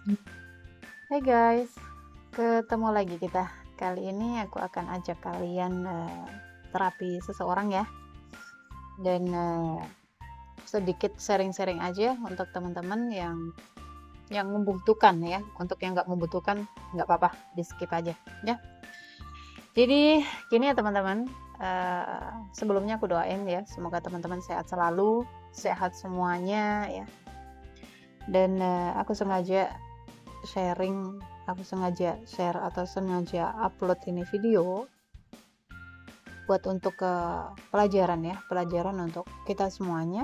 Hai guys, ketemu lagi kita. Kali ini aku akan ajak kalian terapi seseorang ya, dan sedikit sharing-sharing aja untuk teman-teman yang membutuhkan ya. Untuk yang nggak membutuhkan nggak apa-apa, di skip aja ya. Jadi gini ya teman-teman, sebelumnya aku doain ya, semoga teman-teman sehat selalu, sehat semuanya ya. Dan aku sengaja share atau sengaja upload ini video buat untuk ke pelajaran ya, pelajaran untuk kita semuanya.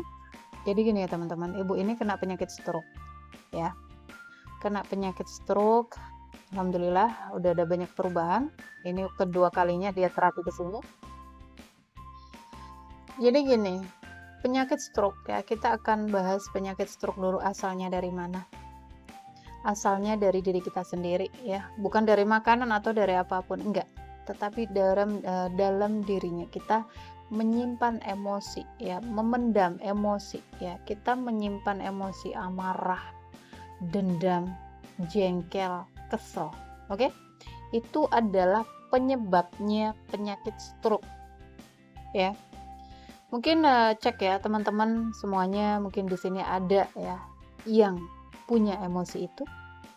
Jadi gini ya teman-teman, ibu ini kena penyakit stroke ya, kena penyakit stroke. Alhamdulillah udah ada banyak perubahan. Ini kedua kalinya dia terapi ke sini. Jadi gini, penyakit stroke ya, kita akan bahas penyakit stroke dulu, asalnya dari mana. Asalnya dari diri kita sendiri ya, bukan dari makanan atau dari apapun, enggak, tetapi dalam dirinya kita menyimpan emosi ya, memendam emosi ya, kita menyimpan emosi amarah, dendam, jengkel, kesel. Oke, itu adalah penyebabnya penyakit stroke ya. Mungkin cek ya teman-teman semuanya, mungkin di sini ada ya yang punya emosi itu,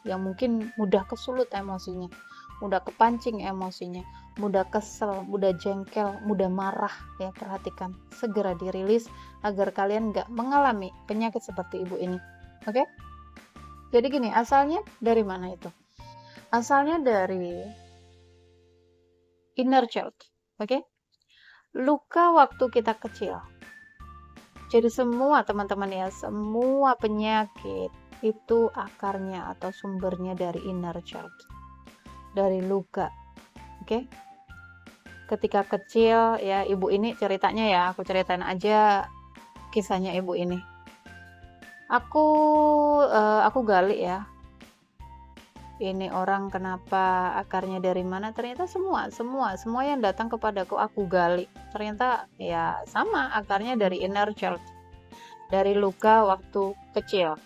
yang mungkin mudah kesulut emosinya, mudah kepancing emosinya, mudah kesel, mudah jengkel, mudah marah ya. Perhatikan, segera dirilis agar kalian nggak mengalami penyakit seperti ibu ini. Oke, jadi gini, asalnya dari mana itu? Asalnya dari inner child. Oke, luka waktu kita kecil. Jadi semua teman-teman ya, semua penyakit itu akarnya atau sumbernya dari inner child, dari luka. Oke, ketika kecil ya, ibu ini ceritanya ya, aku ceritain aja kisahnya ibu ini. Aku gali ya, ini orang kenapa, akarnya dari mana. Ternyata semua yang datang kepadaku aku gali, ternyata ya sama, akarnya dari inner child, dari luka waktu kecil.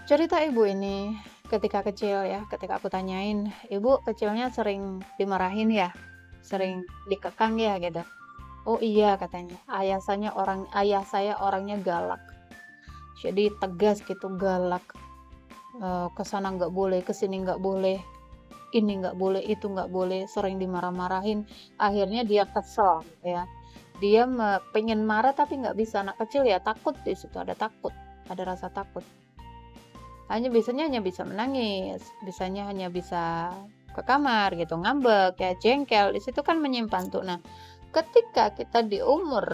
Cerita ibu ini ketika kecil ya, ketika aku tanyain, ibu kecilnya sering dimarahin ya, sering dikekang ya gitu. Oh iya katanya, ayah saya orangnya galak, jadi tegas gitu, galak. Kesana nggak boleh, kesini nggak boleh, ini nggak boleh, itu nggak boleh, sering dimarah-marahin. Akhirnya dia kesel ya, dia pengen marah tapi nggak bisa. Anak kecil ya takut, di situ ada takut, ada rasa takut. Biasanya hanya bisa menangis, bisanya hanya bisa ke kamar gitu, ngambek ya, jengkel. Di situ kan menyimpan tuh. Nah, ketika kita di umur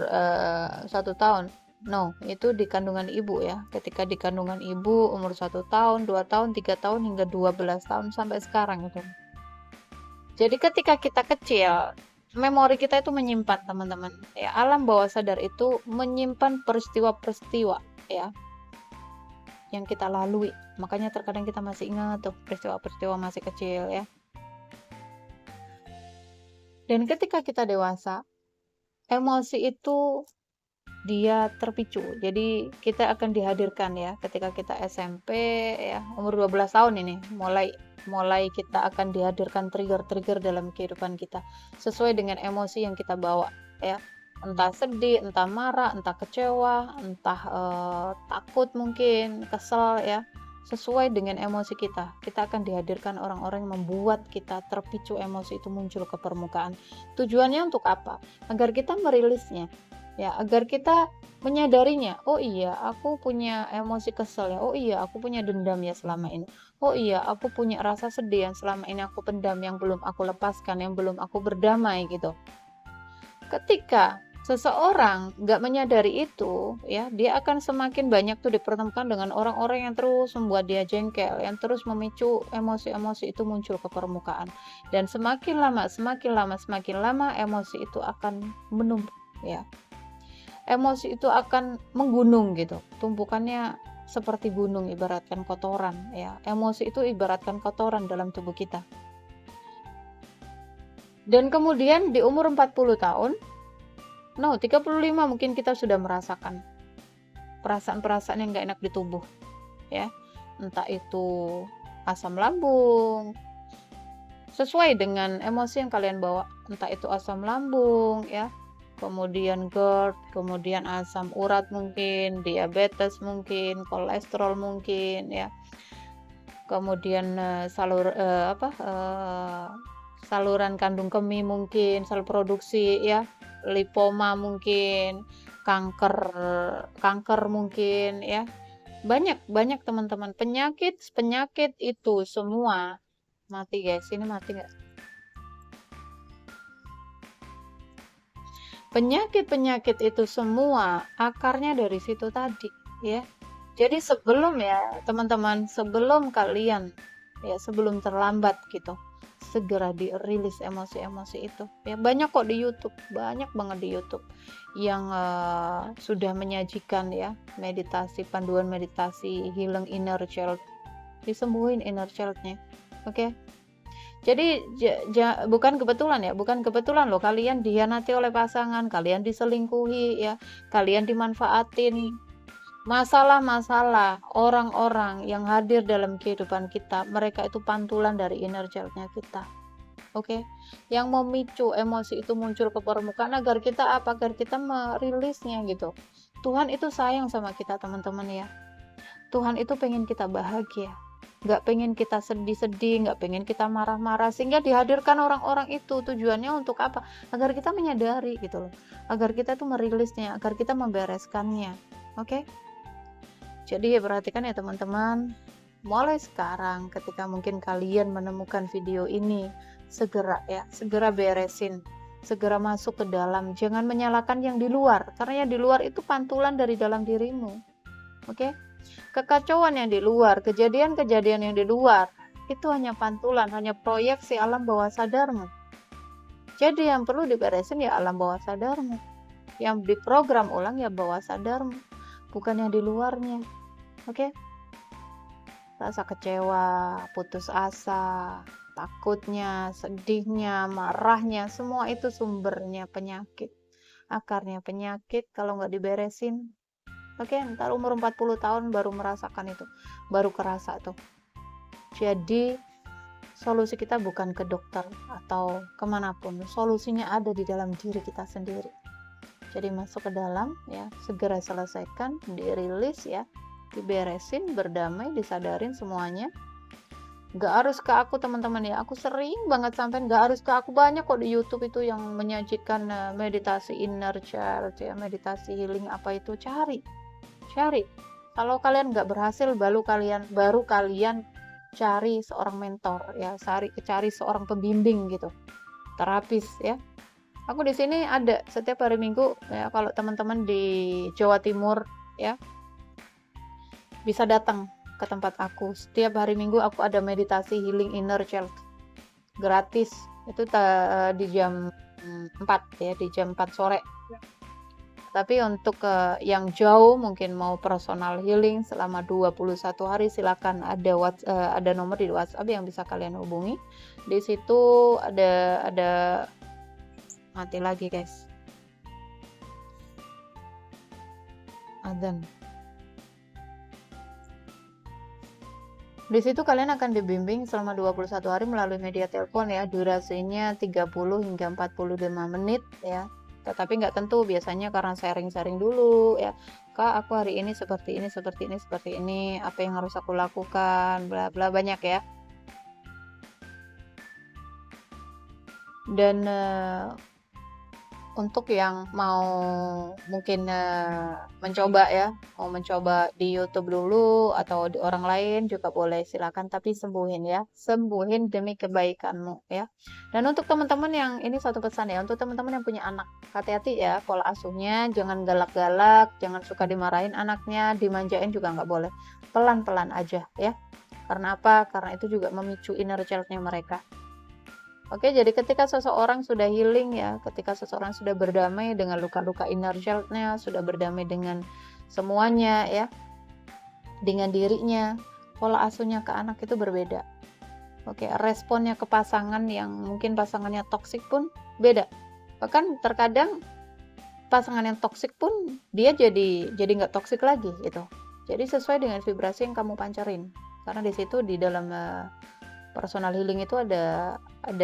1 tahun, no, itu di kandungan ibu ya. Ketika di kandungan ibu umur 1 tahun, 2 tahun, 3 tahun, hingga 12 tahun sampai sekarang itu. Jadi ketika kita kecil, memori kita itu menyimpan teman-teman. Ya, alam bawah sadar itu menyimpan peristiwa-peristiwa ya yang kita lalui. Makanya terkadang kita masih ingat tuh peristiwa-peristiwa masih kecil ya. Dan ketika kita dewasa, emosi itu dia terpicu. Jadi kita akan dihadirkan ya ketika kita SMP ya, umur 12 tahun ini mulai kita akan dihadirkan trigger-trigger dalam kehidupan kita sesuai dengan emosi yang kita bawa ya. Entah sedih, entah marah, entah kecewa, entah takut, mungkin kesel ya, sesuai dengan emosi kita akan dihadirkan orang-orang yang membuat kita terpicu, emosi itu muncul ke permukaan. Tujuannya untuk apa? Agar kita merilisnya ya, agar kita menyadarinya. Oh iya, aku punya emosi kesel ya, oh iya aku punya dendam ya selama ini, oh iya aku punya rasa sedih yang selama ini aku pendam, yang belum aku lepaskan, yang belum aku berdamai gitu. Ketika seseorang nggak menyadari itu ya, dia akan semakin banyak tuh dipertemukan dengan orang-orang yang terus membuat dia jengkel, yang terus memicu emosi-emosi itu muncul ke permukaan. Dan semakin lama emosi itu akan menumpuk ya, emosi itu akan menggunung gitu, tumpukannya seperti gunung, ibaratkan kotoran ya. Emosi itu ibaratkan kotoran dalam tubuh kita. Dan kemudian di umur 40 tahun No, 35 mungkin kita sudah merasakan perasaan-perasaan yang nggak enak di tubuh, ya. Entah itu asam lambung, sesuai dengan emosi yang kalian bawa. Entah itu asam lambung, ya. Kemudian GERD, kemudian asam urat mungkin, diabetes mungkin, kolesterol mungkin, ya. Kemudian saluran kandung kemih mungkin, sel produksi, ya, lipoma mungkin, kanker mungkin, ya. Banyak teman-teman, penyakit itu semua mati guys, ini mati nggak? Penyakit itu semua akarnya dari situ tadi, ya. Jadi sebelum ya teman-teman, sebelum kalian ya, sebelum terlambat gitu, segera dirilis emosi-emosi itu. Ya banyak kok di YouTube, banyak banget di YouTube yang sudah menyajikan ya panduan meditasi healing inner child, disembuhin inner child-nya. Oke. Jadi bukan kebetulan loh kalian dihianati oleh pasangan, kalian diselingkuhi ya, kalian dimanfaatin. Masalah-masalah orang-orang yang hadir dalam kehidupan kita, mereka itu pantulan dari inner child-nya kita. Oke. Yang memicu emosi itu muncul ke permukaan agar kita agar kita merilisnya gitu. Tuhan itu sayang sama kita teman-teman ya. Tuhan itu pengen kita bahagia, nggak pengen kita sedih-sedih, nggak pengen kita marah-marah, sehingga dihadirkan orang-orang itu tujuannya untuk apa? Agar kita menyadari gitu loh, agar kita tuh merilisnya, agar kita membereskannya. Oke? Jadi perhatikan ya teman-teman, mulai sekarang ketika mungkin kalian menemukan video ini, segera beresin, segera masuk ke dalam, jangan menyalahkan yang di luar, karena yang di luar itu pantulan dari dalam dirimu. Oke? Kekacauan yang di luar, kejadian-kejadian yang di luar, itu hanya pantulan, hanya proyeksi alam bawah sadarmu. Jadi yang perlu diberesin ya alam bawah sadarmu. Yang diprogram ulang ya bawah sadarmu, bukan yang di luarnya. Oke? Rasa kecewa, putus asa, takutnya, sedihnya, marahnya, semua itu sumbernya penyakit. Akarnya penyakit kalau nggak diberesin. Oke, ntar umur 40 tahun baru merasakan itu, baru kerasa tuh. Jadi solusi kita bukan ke dokter atau kemanapun, solusinya ada di dalam diri kita sendiri. Jadi masuk ke dalam ya, segera selesaikan, dirilis ya, diberesin, berdamai, disadarin semuanya. Gak harus ke aku teman-teman ya, aku sering banget sampai gak harus ke aku, banyak kok di YouTube itu yang menyajikan meditasi inner child ya, meditasi healing apa itu, cari. Kalau kalian nggak berhasil, baru kalian cari seorang mentor ya, cari seorang pembimbing gitu, terapis ya. Aku di sini ada setiap hari Minggu ya, kalau teman-teman di Jawa Timur ya bisa datang ke tempat aku. Setiap hari Minggu aku ada meditasi healing inner child gratis, itu di jam 4 ya, di jam 4 sore. Tapi untuk yang jauh mungkin mau personal healing selama 21 hari, silakan, ada nomor di WhatsApp yang bisa kalian hubungi. Di situ ada mati lagi guys. Adzan. Di situ kalian akan dibimbing selama 21 hari melalui media telepon ya, durasinya 30 hingga 45 menit ya. Tetapi nggak tentu, biasanya karena sharing-sharing dulu ya, Kak aku hari ini seperti ini, apa yang harus aku lakukan, bla bla, banyak ya. Dan untuk yang mau mungkin mencoba di YouTube dulu atau di orang lain juga boleh, silakan, tapi sembuhin demi kebaikanmu ya. Dan untuk teman-teman yang, ini satu pesan ya, untuk teman-teman yang punya anak, hati-hati ya pola asuhnya, jangan galak-galak, jangan suka dimarahin anaknya, dimanjain juga nggak boleh, pelan-pelan aja ya. Karena apa? Karena itu juga memicu inner child-nya mereka. Oke, jadi ketika seseorang sudah healing ya, ketika seseorang sudah berdamai dengan luka-luka inner child-nya, sudah berdamai dengan semuanya ya, dengan dirinya, pola asuhnya ke anak itu berbeda. Oke, responnya ke pasangan yang mungkin pasangannya toksik pun beda. Bahkan terkadang pasangan yang toksik pun dia jadi nggak toksik lagi gitu. Jadi sesuai dengan vibrasi yang kamu pancarin. Karena di situ di dalam personal healing itu ada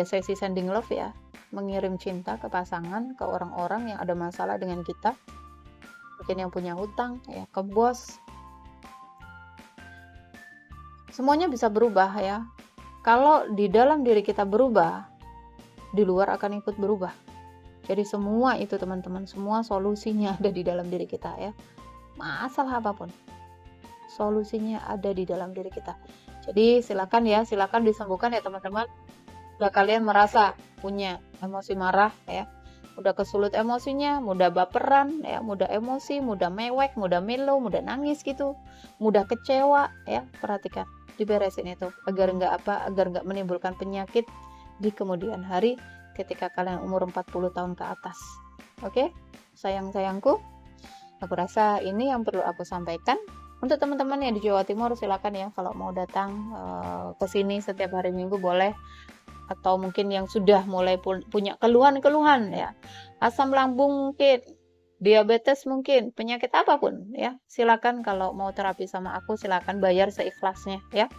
sesi sending love ya, mengirim cinta ke pasangan, ke orang-orang yang ada masalah dengan kita, mungkin yang punya hutang ya, ke bos. Semuanya bisa berubah ya. Kalau di dalam diri kita berubah, di luar akan ikut berubah. Jadi semua itu teman-teman, semua solusinya ada di dalam diri kita ya. Masalah apapun, solusinya ada di dalam diri kita. Jadi silakan disembuhkan ya teman-teman. Jika kalian merasa punya emosi marah ya, udah kesulut emosinya, mudah baperan ya, mudah emosi, mudah mewek, mudah melo, mudah nangis gitu, mudah kecewa ya, perhatikan, diberesin itu agar nggak menimbulkan penyakit di kemudian hari ketika kalian umur 40 tahun ke atas. Oke, sayang-sayangku, aku rasa ini yang perlu aku sampaikan. Untuk teman-teman yang di Jawa Timur silakan ya, kalau mau datang ke sini setiap hari Minggu boleh, atau mungkin yang sudah mulai punya keluhan-keluhan ya, asam lambung mungkin, diabetes mungkin, penyakit apapun ya, silakan kalau mau terapi sama aku silakan bayar seikhlasnya ya.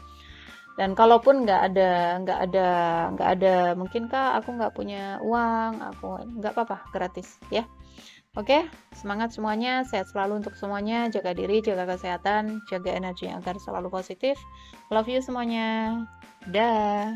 Dan kalaupun nggak ada mungkin Kak aku nggak punya uang, aku nggak apa-apa, gratis ya. Oke, semangat semuanya, sehat selalu untuk semuanya, jaga diri, jaga kesehatan, jaga energi agar selalu positif. Love you semuanya. Dah.